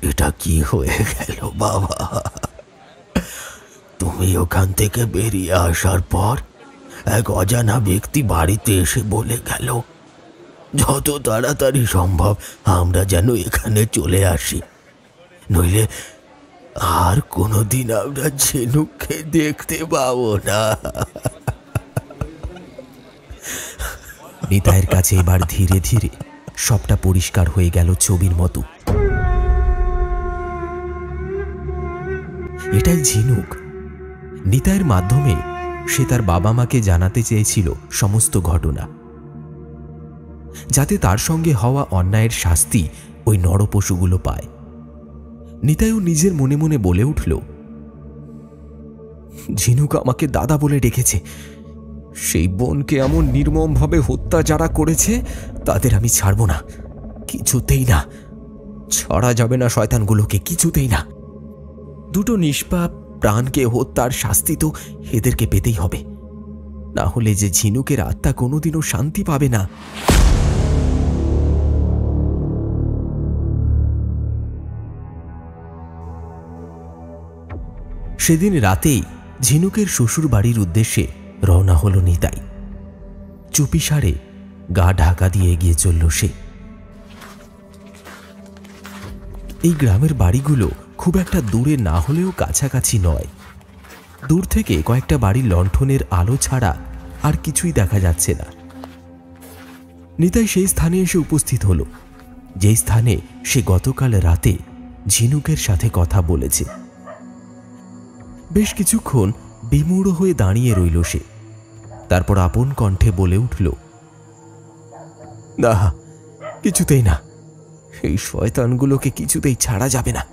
এটা কি হয়ে গেল বাবা? তুমি ওখান থেকে বেরিয়ে আসার পর এক অজানা ব্যক্তি বাড়িতে এসে বলে গেল যত তাড়াতাড়ি সম্ভব আমরা যেন এখানে চলে আসি, নইলে আর কোনোদিন আমরা ঝিনুককে দেখতে পাবো না। নিতাইয়ের কাছে এবার ধীরে ধীরে সবটা পরিষ্কার হয়ে গেল ছবির মতো। এটাই ঝিনুক। নিতাইয়ের মাধ্যমে সে তার বাবা মাকে জানাতে চেয়েছিল সমস্ত ঘটনা, যাতে তার সঙ্গে হওয়া অন্যায়ের শাস্তি ওই নরপশুগুলো পায়। নিতাইও নিজের মনে মনে বলে উঠল, ঝিনুক আমাকে দাদা বলে ডেকেছে। সেই বোনকে এমন নির্মমভাবে হত্যা যারা করেছে তাদের আমি ছাড়ব না, কিছুতেই না। ছাড়া যাবে না শয়তানগুলোকে, কিছুতেই না। দুটো নিষ্পাপ প্রাণকে হত্যার শাস্তি তো এদেরকে পেতেই হবে, না হলে যে ঝিনুকের আত্মা কোনোদিনও শান্তি পাবে না। সেদিন রাতেই ঝিনুকের শ্বশুর বাড়ির উদ্দেশ্যে রওনা হলো নিতাই। চুপিসারে গা ঢাকা দিয়ে এগিয়ে চলল সে। এই গ্রামের বাড়িগুলো খুব একটা দূরে না হলেও কাছাকাছি নয়। দূর থেকে কয়েকটা বাড়ির লণ্ঠনের আলো ছাড়া আর কিছুই দেখা যাচ্ছে না। নিতাই সেই স্থানে এসে উপস্থিত হলো, যেই স্থানে সে গতকাল রাতে ঝিনুকের সাথে কথা বলেছে। বেশ কিছুক্ষণ বিমূঢ় হয়ে দাঁড়িয়ে রইল সে। তারপর আপন কণ্ঠে বলে উঠল, না, কিছুতেই না, এই শয়তানগুলোকে কিছুতেই ছাড়া যাবে না।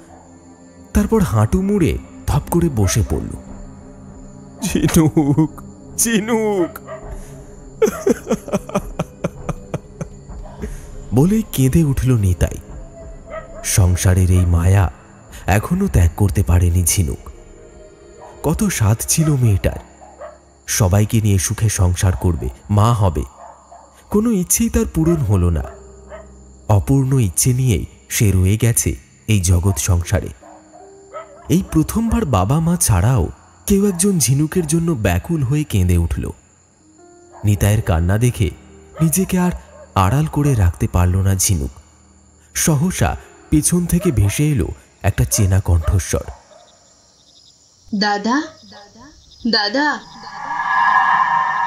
তারপর হাঁটু মুড়ে ধপ করে বসে পড়ল। ঝিনুক, ঝিনুক বলেই কেঁদে উঠল নিতাই। সংসারের এই মায়া এখনো ত্যাগ করতে পারেনি ঝিনুক। কত স্বাদ ছিল মেয়েটার, সবাইকে নিয়ে সুখে সংসার করবে, মা হবে। কোনো ইচ্ছেই তার পূরণ হলো না। অপূর্ণ ইচ্ছে নিয়েই সে রয়ে গেছে এই জগৎ সংসারে। এই প্রথমবার বাবা মা ছাড়াও কেউ একজন ঝিনুকের জন্য ব্যাকুল হয়ে কেঁদে উঠল। নিতাইয়ের কান্না দেখে নিজেকে আর আড়াল করে রাখতে পারল না ঝিনুক। সহসা পেছন থেকে ভেসে এলো একটা চেনা কণ্ঠস্বর, দাদা, দাদা।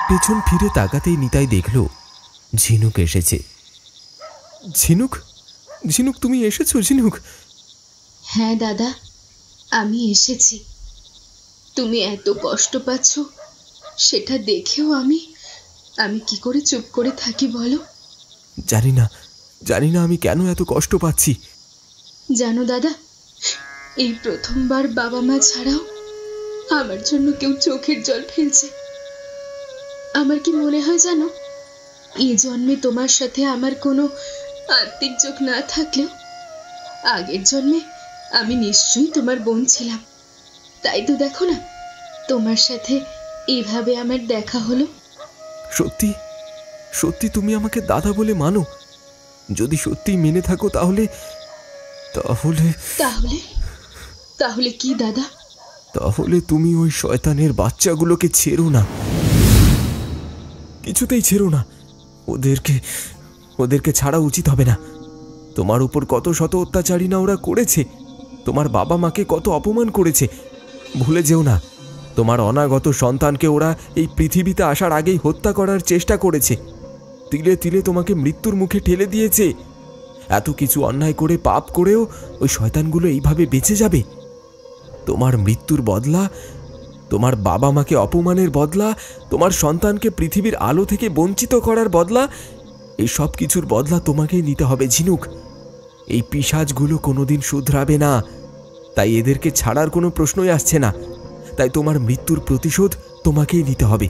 পেছন ফিরে তাকাতেই নিতাই দেখল ঝিনুক এসেছে। ঝিনুক, ঝিনুক তুমি এসেছো? ঝিনুক, হ্যাঁ দাদা, আমি এসেছি। তুমি এত কষ্ট পাচ্ছ সেটা দেখেও আমি কি করে চুপ করে থাকি বলো? জানি না, জানি না আমি কেন এত কষ্ট পাচ্ছি। জানো দাদা, এই প্রথমবার বাবা মা ছাড়াও আমার জন্য কেউ চোখের জল ফেলছে। আমার কি মনে হয় জানো, এই জন্মে তোমার সাথে আমার কোনো আত্মিক যোগ না থাকলেও আগের জন্মে আমি নিশ্চয়ই তোমার বোন ছিলাম। তাই তো দেখো না, তোমার সাথে এইভাবে আমার দেখা হলো। সত্যি সত্যি তুমি আমাকে দাদা বলে মানো? যদি সত্যি মেনে থাকো তাহলে তাহলে তাহলে তাহলে কি দাদা? তাহলে তুমি ওই শয়তানের বাচ্চাগুলোকে ছেড়ো না, কিছুতেই ছেড়ো না। ওদেরকে ছাড়া উচিত হবে না। তোমার উপর কত শত অত্যাচারী না ওরা করেছে, তোমার বাবা মাকে কত অপমান করেছে। ভুলে যেও না, তোমার অনাগত সন্তানকে ওরা এই পৃথিবীতে আসার আগেই হত্যা করার চেষ্টা করেছে। তিলে তিলে তোমাকে মৃত্যুর মুখে ঠেলে দিয়েছে। এত কিছু অন্যায় করে, পাপ করেও ওই শয়তানগুলো এইভাবে বেঁচে যাবে? তোমার মৃত্যুর বদলা, তোমার বাবা মাকে অপমানের বদলা, তোমার সন্তানকে পৃথিবীর আলো থেকে বঞ্চিত করার বদলা, এই সব কিছুর বদলা তোমাকেই নিতে হবে ঝিনুক। এই পিশাচগুলো কোনোদিন শুধরাবে না, তাই এদেরকে ছাড়ার কোনো প্রশ্নই আসছে না। তাই তোমার মৃত্যুর প্রতিশোধ তোমাকেই নিতে হবে।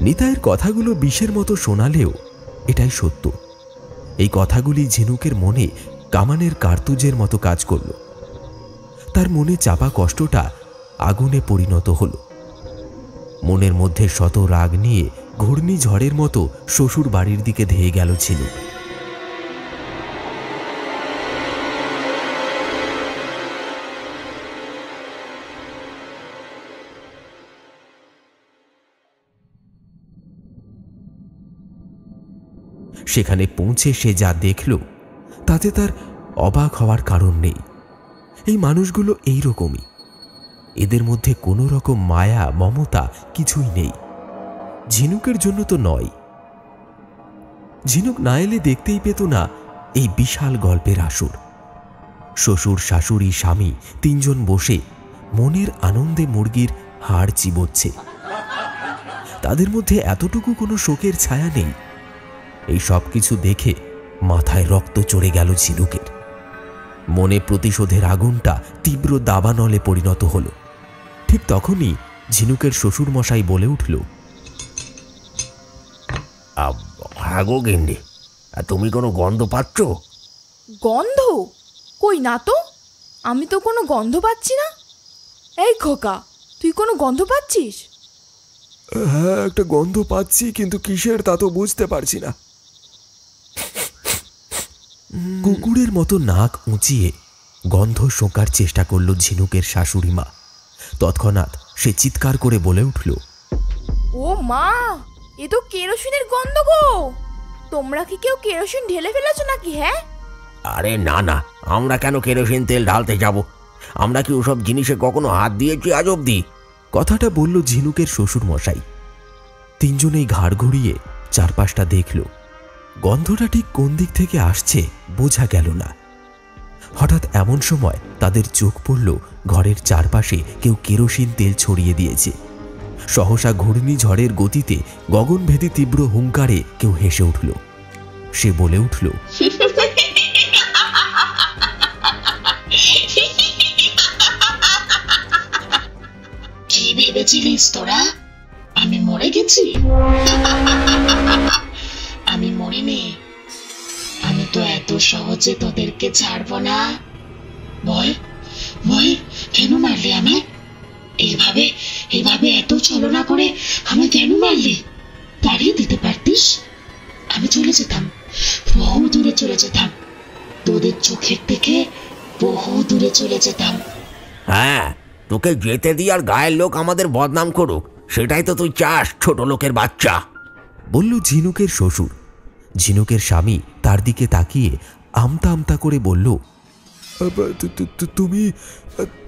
নিতাইয়ের কথাগুলো বিষের মতো শোনালেও এটাই সত্য। এই কথাগুলি ঝিনুকের মনে কামানের কার্তুজের মতো কাজ করল। তার মনে চাপা কষ্টটা আগুনে পরিণত হল। মনের মধ্যে শত রাগ নিয়ে ঘূর্ণিঝড়ের মতো শ্বশুর বাড়ির দিকে ধেয়ে গেল ঝিনুক। সেখানে পৌঁছে সে যা দেখল তাতে তার অবাক হওয়ার কারণ নেই। এই মানুষগুলো এইরকমই, এদের মধ্যে কোনো রকম মায়া মমতা কিছুই নেই। ঝিনুকের জন্য তো নয়। ঝিনুক না এলে দেখতেই পেত না এই বিশাল গল্পের আসর। শ্বশুর, শাশুড়ি, স্বামী তিনজন বসে মনের আনন্দে মুরগির হাড় চিবোচ্ছে। তাদের মধ্যে এতটুকু কোনো শোকের ছায়া নেই। এই সব কিছু দেখে মাথায় রক্ত চড়ে গেল ঝিনুকের। মনে প্রতিশোধের আগুনটা তীব্র দাবানলে পরিণত হলো। ঠিক তখনই ঝিনুকের শ্বশুর মশাই বলে উঠল, হ্যাঁ গো গিন্নি, তুমি কোনো গন্ধ পাচ্ছ? গন্ধ? কই না তো, আমি তো কোনো গন্ধ পাচ্ছি না। এই খোকা, তুই কোনো গন্ধ পাচ্ছিস? হ্যাঁ, একটা গন্ধ পাচ্ছি, কিন্তু কিসের তা তো বুঝতে পারছি না। কুকুরের মতো নাক উঁচিয়ে গন্ধ শোঁকার চেষ্টা করল ঝিনুকের শাশুড়ি মা। তৎক্ষণাৎ সে চিৎকার করে বলে উঠল, ও মা, এ তো কেরোসিনের গন্ধ গো! তোমরা কি কেউ কেরোসিন ঢেলে ফেলেছো নাকি? হ্যাঁ? আরে না না, আমরা কেন কেরোসিন তেল ঢালতে যাব? আমরা কি ওসব জিনিসে কখনো হাত দিয়েছি আজ অব্দি? কথাটা বলল ঝিনুকের শ্বশুর মশাই। তিনজনেই ঘাড় ঘুরিয়ে চারপাশটা দেখল। গন্ধটা ঠিক কোন দিক থেকে আসছে বোঝা গেল না। হঠাৎ এমন সময় তাদের চোখ পড়ল ঘরের চারপাশে কেউ কেরোসিন তেল ছড়িয়ে দিয়েছে। সহসা ঘূর্ণিঝড়ের গতিতে গগনভেদী তীব্র হুঙ্কারে কেউ হেসে উঠল। সে বলে উঠল, কি ভেবেছিলিস তোরা আমি মরে গেছি? আমি মরিনি। আমি তো এত সহজে তোদেরকে ছাড়বো না। ভয় ভয় কেন মারলি আমায়? এইভাবে এইভাবে এত ছলনা করে আমায় কেন মারলি? তাড়িয়ে দিতে পারতিস। আমি চলে যেতাম, বহু দূরে চলে যেতাম, তোদের চোখের থেকে বহু দূরে চলে যেতাম। হ্যাঁ, তোকে যেতে দি আর গায়ের লোক আমাদের বদনাম করুক, সেটাই তো তুই চাস, ছোট লোকের বাচ্চা, বলল ঝিনুকের শ্বশুর। ঝিনুকের স্বামী তার দিকে তাকিয়ে আমতা আমতা করে বলল, তুমি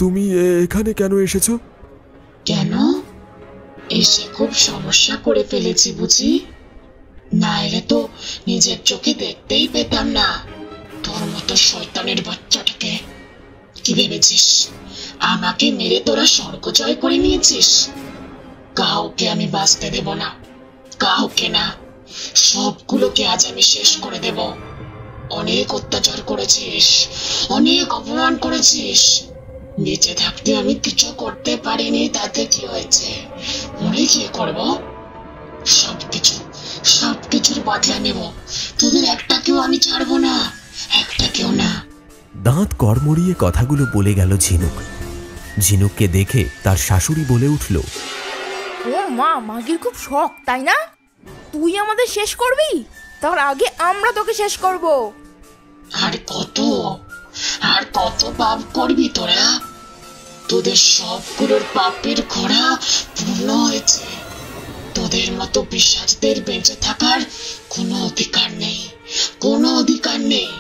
তুমি এখানে কেন এসেছো? কেন? এসে খুব সমস্যা করে ফেলেছি বুঝি? না এলে তো নিজের চোখে দেখতেই পেতাম না তোর মতো শয়তানের বাচ্চাটাকে। কি ভেবেছিস আমাকে মেরে তোরা স্বর্গ জয় করে নিয়েছিস? কাউকে আমি বাঁচতে দেব না, কাউকে না। সবগুলোকে আজ আমি শেষ করে দেব। অনেক অত্যাচার করেছিস, অনেক অপমান করেছিস। বেঁচে থাকতে আমি কিছু করতে পারিনি, তাতে কি হয়েছে? মরে গিয়ে করব? সবকিছুর বদলা নেব। তোদের একটাকেও আমি ছাড়বো না, একটাকেও না। দাঁত কড়মড়িয়ে কথাগুলো বলে গেল ঝিনুক। ঝিনুককে দেখে তার শাশুড়ি বলে উঠল, ও মা, মাগির খুব শখ তাই না? তুই আমাদের শেষ করবি? তার আগে আমরা তোকে শেষ করব। আর কত পাপ করবি তোরা? তোদের সবগুলোর পাপের ঘোড়া পূর্ণ হয়েছে। তোদের মতো পিশাচদের বেঁচে থাকার কোনো অধিকার নেই, কোনো অধিকার নেই।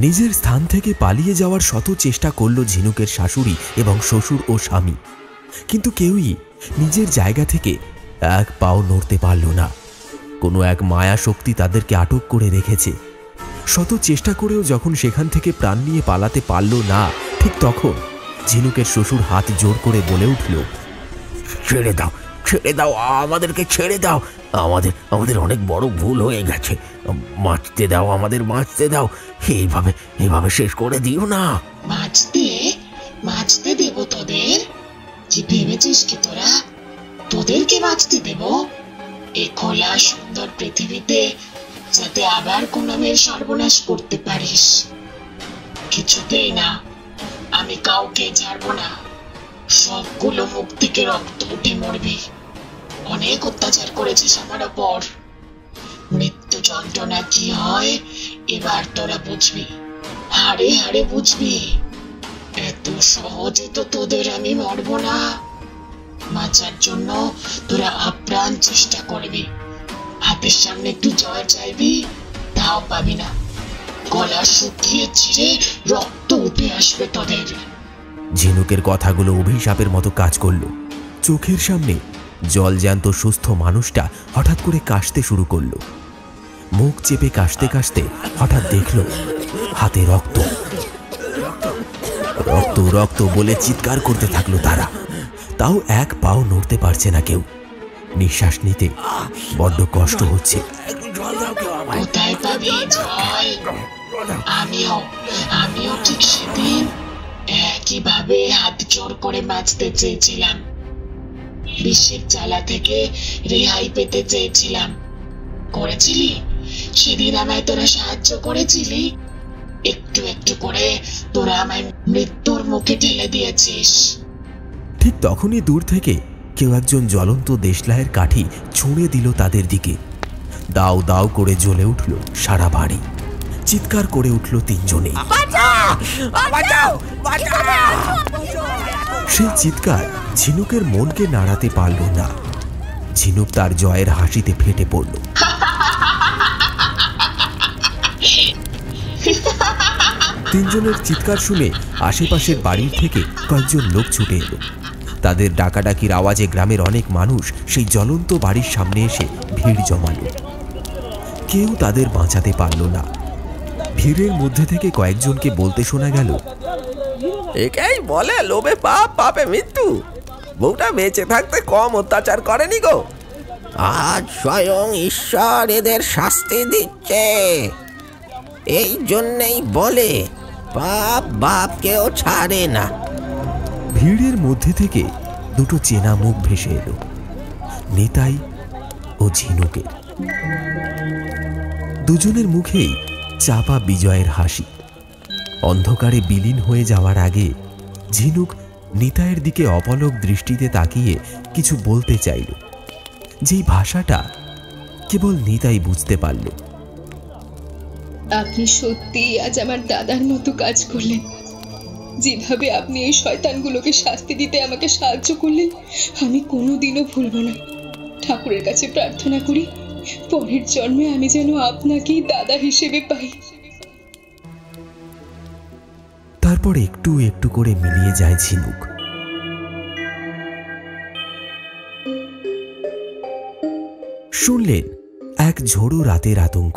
নিজের স্থান থেকে পালিয়ে যাওয়ার শত চেষ্টা করল ঝিনুকের শাশুড়ি এবং শ্বশুর ও স্বামী, কিন্তু কেউই নিজের জায়গা থেকে এক পাও নড়তে পারল না। কোনো এক মায়া শক্তি তাদেরকে আটক করে রেখেছে। শত চেষ্টা করেও যখন সেখান থেকে প্রাণ নিয়ে পালাতে পারল না, ঠিক তখন ঝিনুকের শ্বশুর হাত জোর করে বলে উঠল, ছেড়ে দাও, ছেড়ে দাও, আমাদেরকে ছেড়ে দাও। আমাদের অনেক বড় ভুল হয়ে গেছে। বাঁচতে দাও, আমাদের বাঁচতে দাও। এইভাবে শেষ করে দিও না। বাঁচতে দেব তোদের? কি ভেবেছিস কি তোরা তোদেরকে বাঁচতে দেব? এই খোলা সুন্দর পৃথিবীতে যাতে আবার কোনো মেয়ের সর্বনাশ করতে পারিস? কিছুতেই না। আমি কাউকে ছাড়বো না। সবগুলো মুখ থেকে রক্ত উঠে মরবি। অনেক অত্যাচার করেছিস আমার ওপর। মৃত্যু যন্ত্রণা কি হয় এবার তোরা বুঝবি, হাড়ে হাড়ে বুঝবি। এত সহজে তো তোদের আমি মরবো না। বাঁচার জন্য তোরা আপ্রাণ চেষ্টা করবি। হাতের সামনে একটু জয় চাইবি, তাও পাবি না। গলা শুকিয়ে ছিঁড়ে রক্ত উঠে আসবে তোদের। ঝিনুকের কথাগুলো অভিশাপের মতো কাজ করল। চোখের সামনে জলজ্যান্ত সুস্থ মানুষটা হঠাৎ করে কাশতে শুরু করল। মুখ চেপে কাশতে কাশতে হঠাৎ দেখল হাতে রক্ত। রক্ত রক্ত বলে চিৎকার করতে থাকলো তারা। তাও এক পাও নড়তে পারছে না কেউ। নিঃশ্বাস নিতে বড্ড কষ্ট হচ্ছে। কোথায় পাবি জল? আমিও ঠিক সেদিন একইভাবে হাত জোর করে বাঁচতে চেয়েছিলাম, বিশ্বের জ্বালা থেকে রেহাই পেতে চেয়েছিলাম। করেছিলি? সেদিন আমায় তোরা সাহায্য করেছিলি। একটু একটু করে তোরা আমায় মৃত্যুর মুখে ঠেলে দিয়েছিস। ঠিক তখনই দূর থেকে কেউ একজন জ্বলন্ত দেশলাইয়ের কাঠি ছুঁড়ে দিল তাদের দিকে। দাউ দাউ করে জ্বলে উঠল সারা বাড়ি। চিৎকার করে উঠল তিনজনে। সেই চিৎকার ঝিনুকের মনকে নাড়াতে পারল না। ঝিনুক তার জয়ের হাসিতে ফেটে পড়ল। তিনজনের চিৎকার শুনে আশেপাশের বাড়ির থেকে কয়েকজন লোক ছুটে এলো। তাদের ডাকাডাকির আওয়াজে গ্রামের অনেক মানুষ সেই জ্বলন্ত বাড়ির সামনে এসে ভিড় জমালো। কেউ তাদের বাঁচাতে পারল না। ভিড়ের মধ্যে থেকে কয়েকজনকে বলতে শোনা গেল, একেই বলে লোভে পাপ, পাপে মৃত্যু। বউটা বেঁচে থাকতে কম অত্যাচার করেনি গো। আজ স্বয়ং ঈশ্বর এদের শাস্তি দিচ্ছে। এই জন্যেই বলে পাপ বাপকেও ছাড়ে না। ভিড়ের মধ্যে থেকে দুটো চেনা মুখ ভেসে এলো, নিতাই ও ঝিনুকের। দুজনের মুখেই চাপা বিজয়ের হাসি। অন্ধকারে বিলীন হয়ে যাওয়ার আগে ঝিনুক নিতাইয়ের দিকে অপলক দৃষ্টিতে তাকিয়ে কিছু বলতে চাইল, যেই ভাষাটা কেবল নিতাই বুঝতে পারল। আপনি সত্যিই আজ আমার দাদার মতো কাজ করলেন। যেভাবে আপনি এই শয়তানগুলোকে শাস্তি দিতে আমাকে সাহায্য করলেন, আমি কোনোদিনও ভুলব না। ঠাকুরের কাছে প্রার্থনা করি পরের জন্মে আমি যেন আপনাকেই দাদা হিসেবে পাই। তারপর একটু একটু করে মিলিয়ে যায় ঝিনুক। শুনলেন এক ঝোড়ো রাতের আতঙ্ক।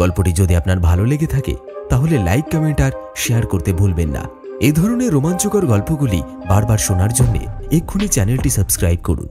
গল্পটি যদি আপনার ভালো লেগে থাকে তাহলে লাইক, কমেন্ট আর শেয়ার করতে ভুলবেন না। এই ধরনের রোমাঞ্চকর গল্পগুলি বারবার শোনার জন্য এক্ষুনি চ্যানেলটি সাবস্ক্রাইব করুন।